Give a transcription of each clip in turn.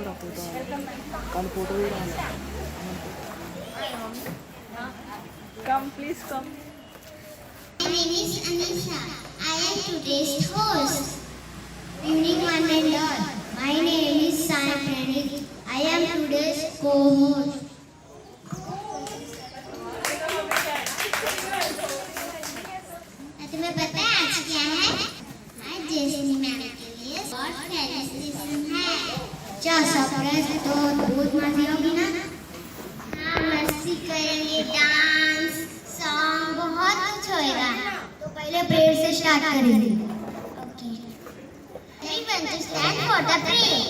Come, please come. My name is Anisha. I am today's host. Evening one and all. My name is Sai Pranit. I am today's co-host. तुम्हें पता है आज क्या है? आज जैसनी ma'am के लिए बहुत फेलिसिटेशन है। क्या सरप्राइज तो बहुत मजे होगी ना? हाँ, मस्ती करेंगे, डांस, सॉन्ग, बहुत कुछ होएगा। तो पहले प्रेयर से स्टार्ट करेंगे। Okay. Everyone to stand for the prayer.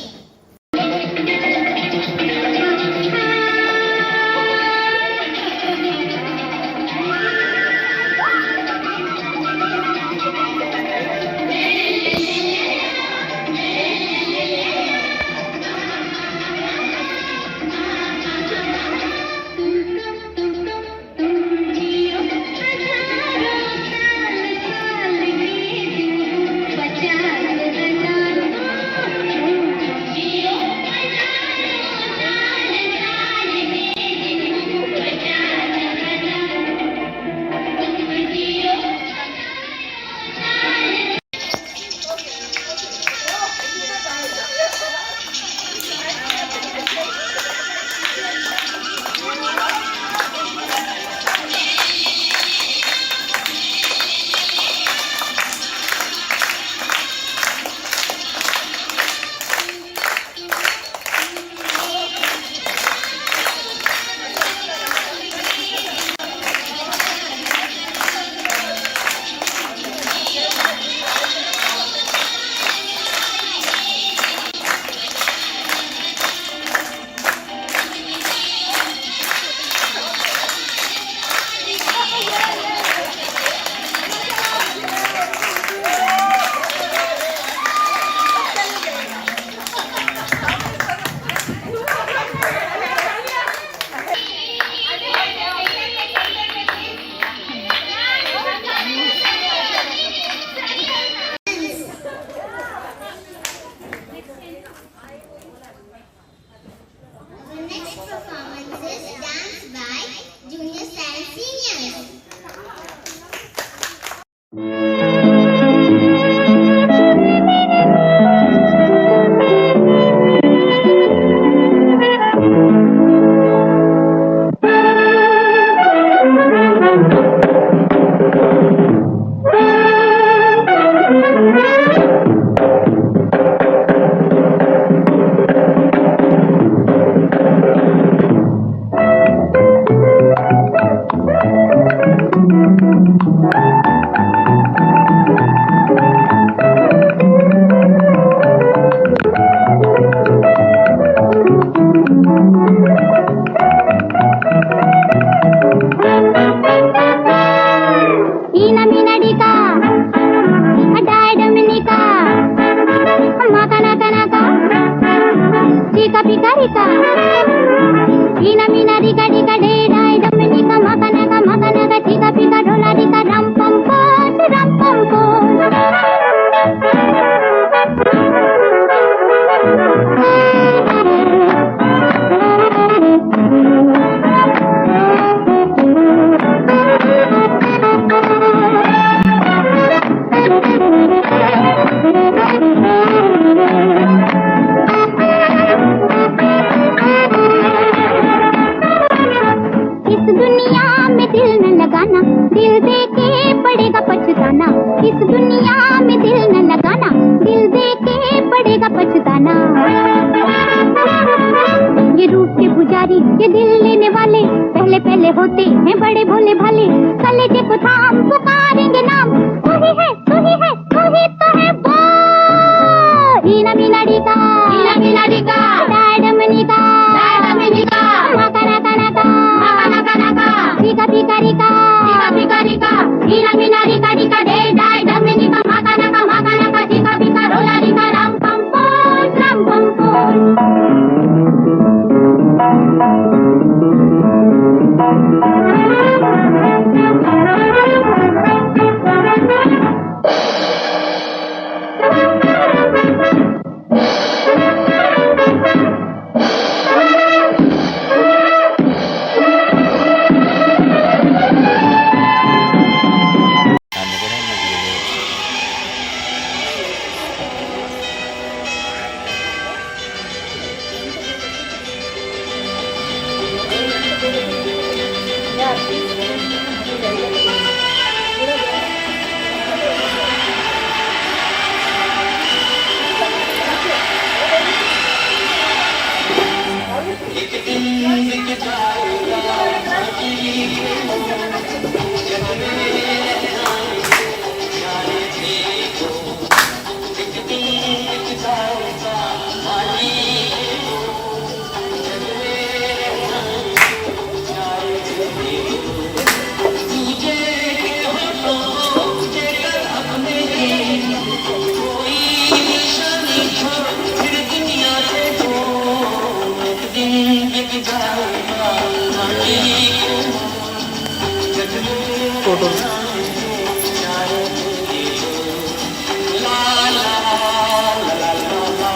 Photo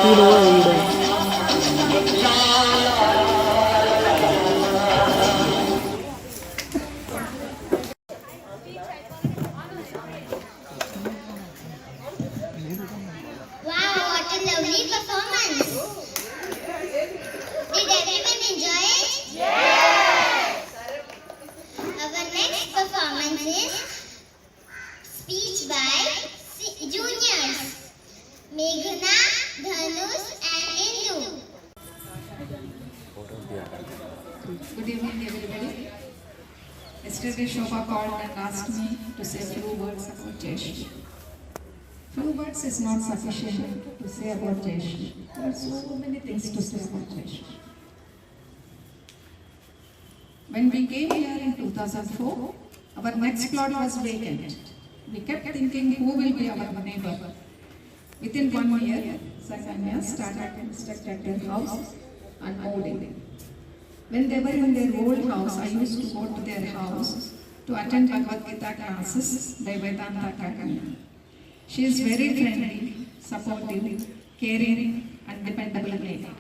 hero hero Wow, what a lovely performance! Did everyone enjoy it? Our next performance is speech by juniors Meghna, Dhanush and Indu. Good evening, everybody. Yesterday, Shobha called and asked me to say a few words about Jayashree. Few words is not sufficient to say about Jayashree. There are so many things to say about Jayashree. When we came here in 2004, our next plot was vacant. We kept thinking who will be our neighbor. Within 1 year, Sanganya started constructing their house and moved in. When they were in their old house, I used to go to their house to attend Bhagavad Gita classes by Vedanta Kakani. She is very friendly, supportive, caring and dependable lady.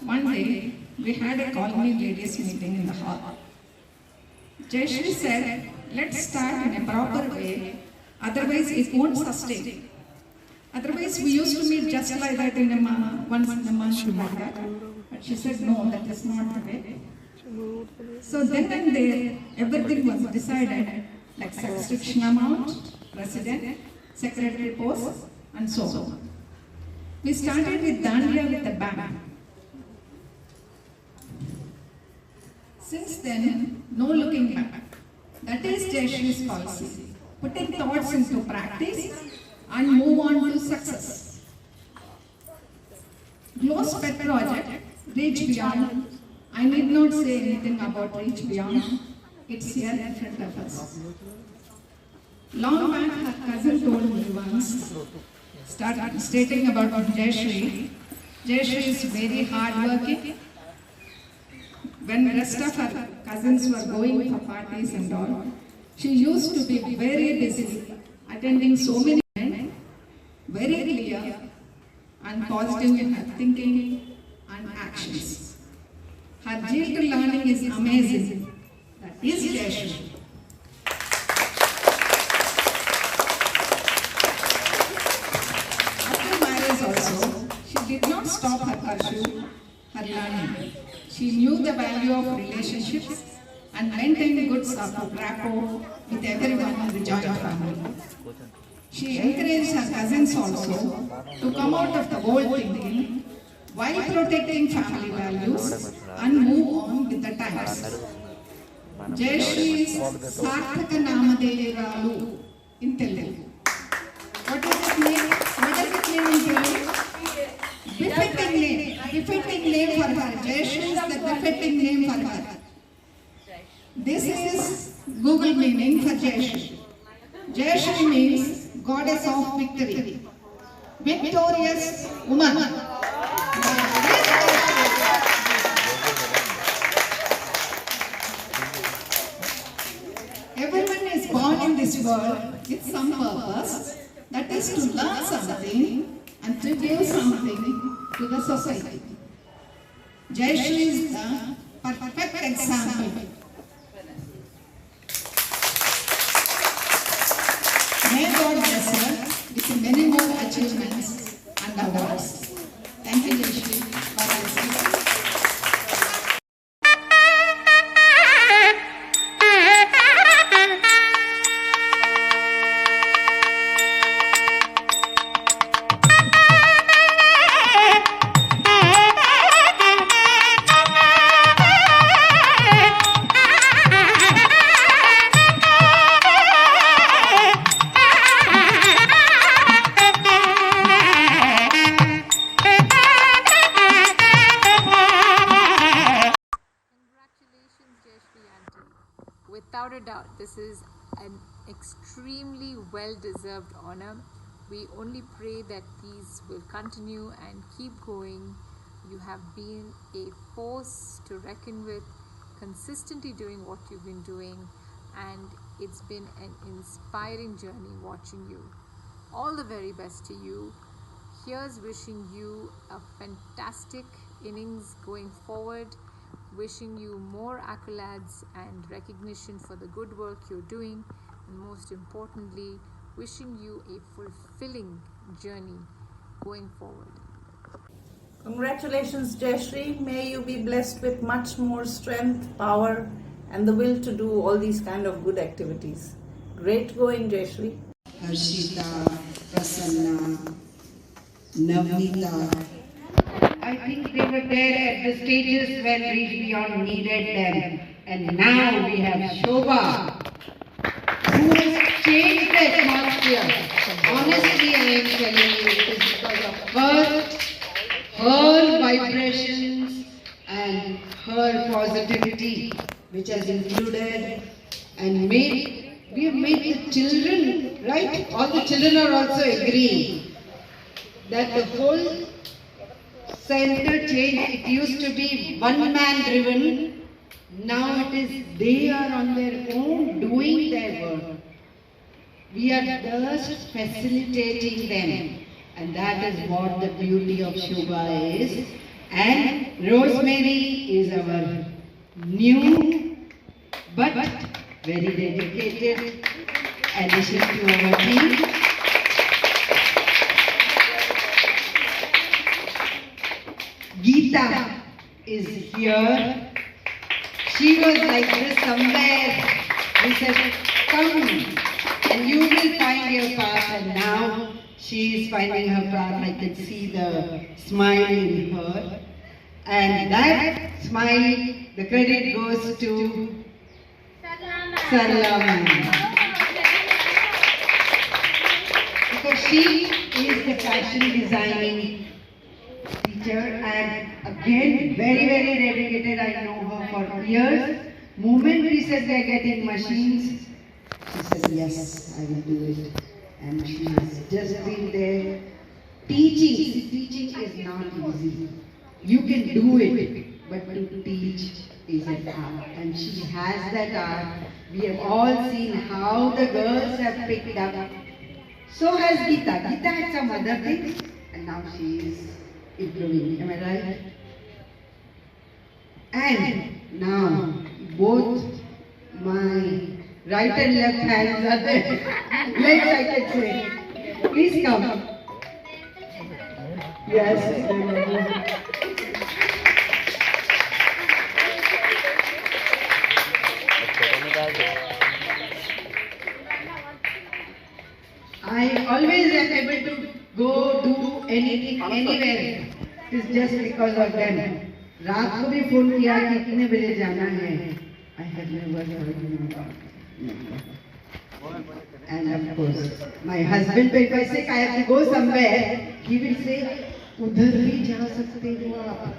One day, we had a colony ladies meeting in the hall. Jayashree said, let's start in a proper way, otherwise it won't sustain. Otherwise, we used to meet just like that in a once in a month like that. But she said, no, that is not the way. So then and there, everything was decided, like subscription amount, president, secretary post, and so on. We started with Dandiya with the band. Since then, no looking back. That is Jayashree's policy. Putting thoughts into practice and move on to success. Glow's pet project, Reach Beyond. I need not say anything about Reach Beyond. It's here in front of us. Long back, her cousin told me once, stating about Jayashree. Jayashree is very hardworking. When the rest of her cousins were going for parties and all, she used to be very busy, attending so many events, very clear and positive in her thinking and actions. Her zeal to learning is amazing. That is Jayashree. After marriage also, she did not stop her pursuit, her learning. She knew the value of relationships and maintained good rapport with everyone in the joint family. She encouraged her cousins also to come out of the old thinking while protecting family values and move on with the times. Jayashree's Sarthaka Namadevaralu in Telugu. What does it mean? What does it mean in Telugu? Befitting name. Befitting name for her. Jayashree is the befitting name for her. This is Google meaning for Jayashree. Jayashree means goddess of victory. Victorious woman. Everyone is born in this world with some purpose, that is to learn something and to give something to the society. Jayashree is the perfect example. May God bless her with many more achievements and awards. Thank you, Jayashree, for listening. Without a doubt, this is an extremely well-deserved honor. We only pray that these will continue and keep going. You have been a force to reckon with, consistently doing what you've been doing, and it's been an inspiring journey watching you. All the very best to you. Here's wishing you a fantastic innings going forward, wishing you more accolades and recognition for the good work you're doing, and most importantly, wishing you a fulfilling journey going forward. Congratulations, Jayashree. May you be blessed with much more strength, power, and the will to do all these kind of good activities. Great going, Jayashree. Harshita, Prasanna, Navneeta. I think they were there at the stages when Reach Beyond needed them. And now we have Shobha, who has changed the atmosphere. Honestly, I am telling you, it is because of her vibrations and her positivity, which has included and we have made the children, right? All the children are also agreeing that the whole center change. It used to be one man driven. Now it is they are on their own doing their work. We are just facilitating them. And that is what the beauty of Shobha is. And Rosemary is our new but very dedicated addition to our team. Geeta is here. She was like this somewhere. We said, come and you will find your path. And now she is finding her path. I can see the smile in her. And that smile, the credit goes to Sarla ma'am. Because she is the fashion designing teacher and again very dedicated. I know her for years. Moment we said we are getting machines, she said yes, I will do it. And she has just been there teaching. See, teaching is not easy. You can do it, but to teach is an art. And she has that art. We have all seen how the girls have picked up. So has Geeta. Geeta had some other things and now she is improving. Am I right? And now both my right and left hands are there. Legs I can say. Please come. Yes. I always am able to go do anything anywhere. It is just because of them. रात को भी phone किया कि कितने बजे जाना है. I have never heard him about it. And of course, my husband, when I say I have to go somewhere, he will say, उधर भी जा सकते हो आप.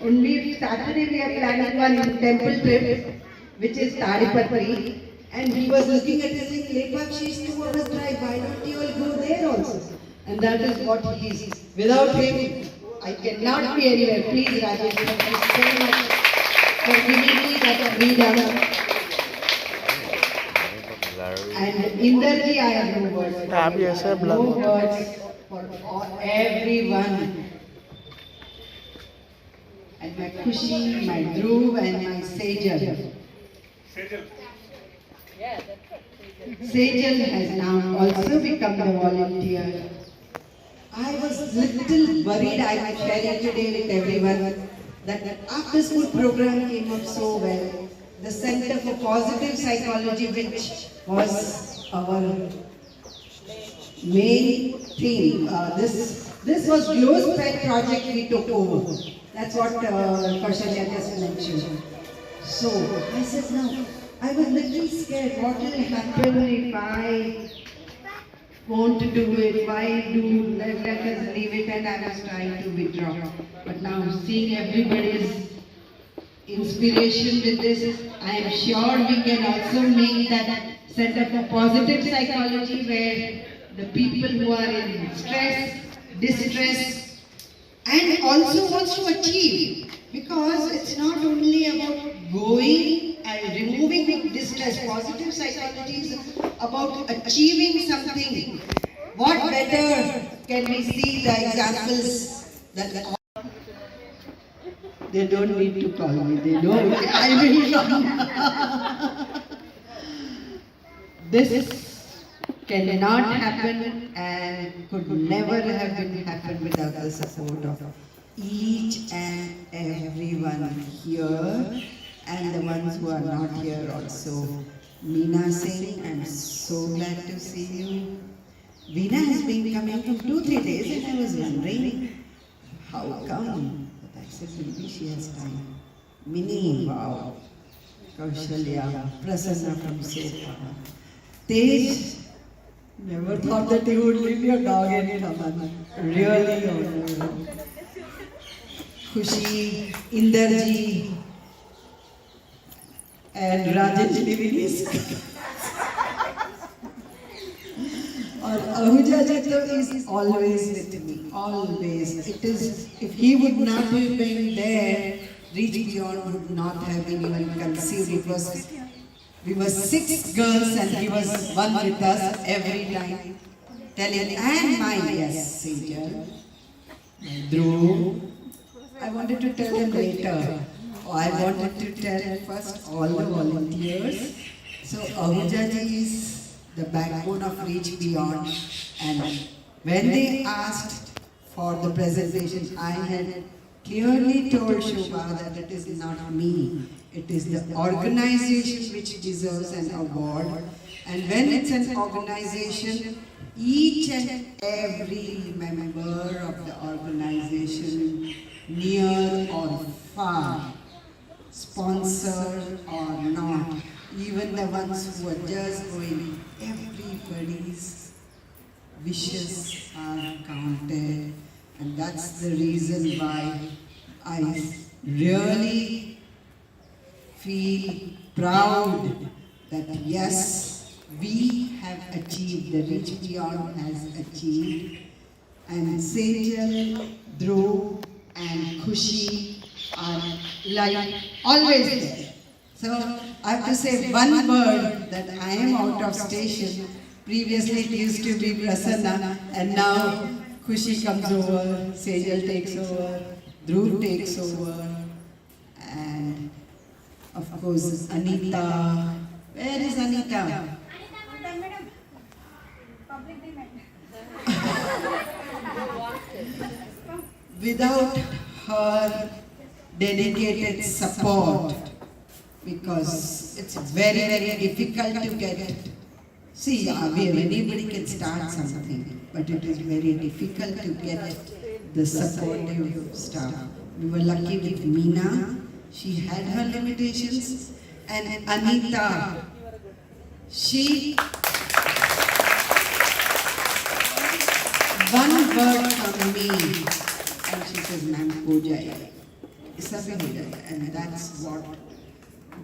Only Saturday we are planning one temple trip, which is Tadipatri. And he was looking at it saying, Lepakshi is 2 hours drive, why don't you all go there also? And that is what he is. Without him, I cannot be anywhere. Please, Rajesh, thank you so much for giving me that freedom. And Inderji, I have no words. No words for everyone. And my Kushi, my Dhruv, and my Sejal. Sejal has now also become the volunteer. I was little worried, I was sharing today with everyone, that after school program came up so well. The Center for Positive Psychology, which was our main theme. This was Glow's pet project we took over. That's what Kausalya just mentioned. So I said, no. I was little scared. What will happen if I won't do it? Why do let us leave it? And I was trying to withdraw. But now seeing everybody's inspiration with this, I am sure we can also make that Center for Positive Psychology where the people who are in stress, distress, and also wants to achieve. Because it's not only about going removing the distress. Positive psychology is about achieving something. What better can we see the examples that they don't need to call me, they know I will come. This cannot happen and could never have been happened without the support of each and everyone here and the ones who are not here also. Meena Singh, I'm so glad to see you. Veena has been coming for 2-3 days and I was wondering how come. But I said maybe she has time. Mini, wow. Kaushalya, Prasanna from Sopa. Tej, never thought that you would leave your dog in Raman. Really honored. Khushi, Inderji, and Rajesh living his. And Ahuja ji is always with me, always. It is, if he would not have been there, Reach Beyond would not have been even conceived. We were 6 girls and he was one with us every time. Telling, and my yes, Sejal, Dhruv. I wanted to tell them later. I wanted to tell first all the volunteers. So Ahuja ji is the backbone of Reach Beyond, and when they asked for the presentation, I had clearly told Shobha that it is not me, it is the organization which deserves an award, and when it's an organization, each and every member of the organization, near or far, sponsor or not, even the ones who are just going, everybody's wishes are counted, and that's the reason why I really feel proud that yes, we have achieved, the Reach Beyond has achieved, and Sejal, Dhruv and Khushi are like always there. So I have to say one word that I am out of station. Previously it used to be Prasanna and now Khushi comes over, Sejal takes over, Dhruv takes over, and of course Anita. Where is Anita? Without her dedicated support, because it's very, very difficult to get. See, anybody can start something, but it is very difficult to get the supportive staff. We were lucky with Meena, she had her limitations, and Anita, she, one word from me, and she says, "Ma'am, ho jayega." And that's what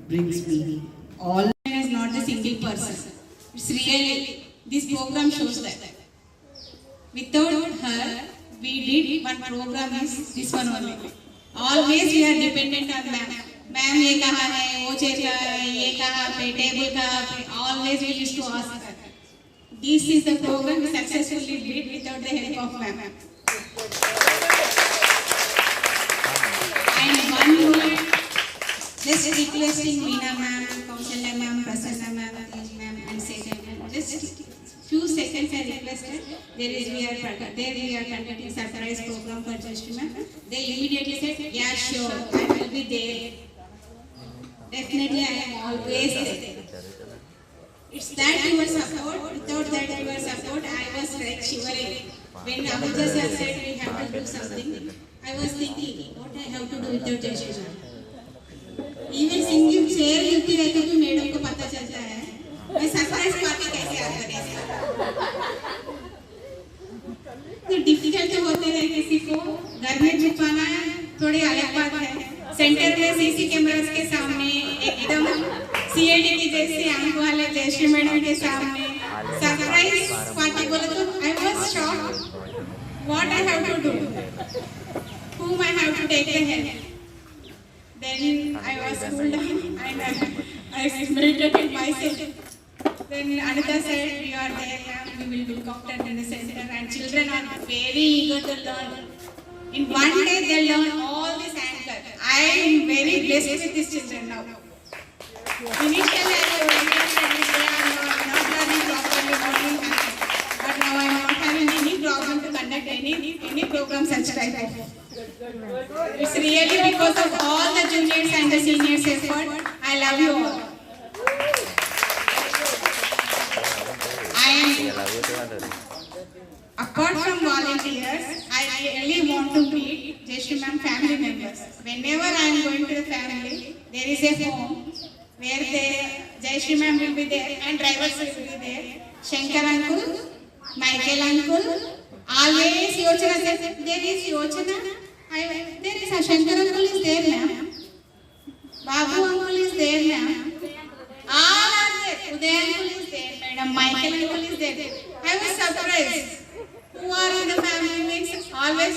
brings me all. Is not a single person. It's really, this program shows that. Without her, we did one program is this one only. Always we are dependent on ma'am. Ma'am ये कहाँ है, वो chair कहाँ है, ये कहाँ पे, table कहाँ पे. Always we used to ask her. This is the program we successfully did without the help of ma'am. And one more, just requesting Meena ma'am, Kaushalya ma'am, Prasanna ma'am, Tej ma'am, and Sejal ma'am. Just few seconds I requested. We are conducting surprise program for Jashmi ma'am. They immediately said, "Yeah, sure, I will be there. Definitely, I am always there." It's that your support. Without that your support, I was like shivering. When Ahuja sir said we have to do something, I was thinking, what I have to do without Jashmi ma'am. Even singing chair मिलती रहती तो madam को पता चलता है मैं surprise party कैसे आता है तो डिफिकल्ट होते हैं किसी को घर में छुपाना है थोड़ी अलग बात है सेंटर में सीसी कैमरास के सामने एकदम सीएडी की जैसे आंख वाले जयश्री मैडम के सामने सरप्राइज पार्टी बोले तो I was shocked what I have to do whom I have to take the help. Then I was cooled down and I meditated myself. Then Anita said, "We are there, ma'am. We will look after in the center." And children are very eager to learn. In one day, they learn all this anchor. I am very blessed with these children now. Initially, I was thinking they are not learning properly, not doing anything. But now I am not having any problem to conduct any program such type of. It's really because of all the juniors and the seniors' effort. I love you all. Apart from volunteers, I really want to meet Jayashree ma'am family members. Whenever I am going to the family, there is a home where Jayashree ma'am will be there and drivers will be there. Shankar uncle, Michael uncle, always Yochana says, there is Yochana. There is a Shankar uncle is there, ma'am. Babu uncle is there, ma'am. All are there. Uday uncle is there, madam. Michael uncle is there. I was surprised. Who are in the family mix? Always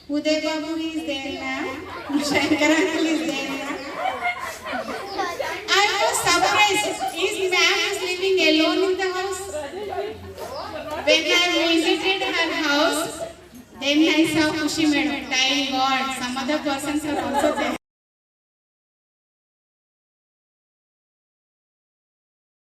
Uday Babu is there, ma'am. Shankar uncle is there, ma'am. I was surprised. Is ma'am is living alone in the house? When I visited her house, then I saw Kushi madam. Thank God, some other persons are also there.